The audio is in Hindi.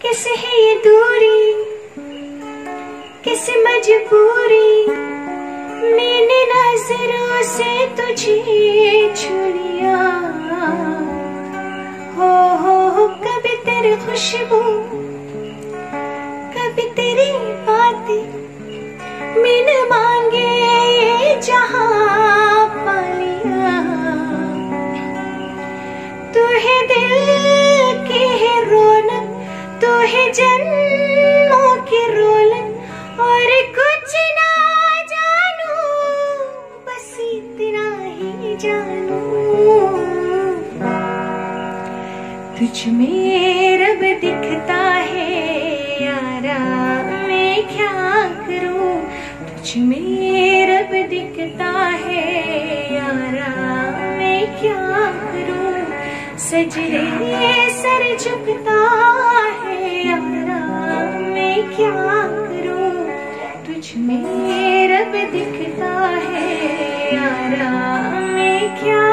किसे है ये दूरी, किसे मजबूरी, मैंने नजरों से तुझे छू लिया। हो कभी तेरी खुशबू, कभी तेरी बातें, मैंने मांगे ये जहां पा लिया। तू है दिल की है रौनक, तू है जन्मों की रौनक, और कुछ ना जानू, बस इतना ही जानू, तुझ में रब दिखता है यारा, मैं क्या करूं। तुझ में रब दिखता है यारा, मैं क्या करूं। सजदे सर झुकता है यारा, मैं क्या करूं। तुझ में रब दिखता है यारा, मैं क्या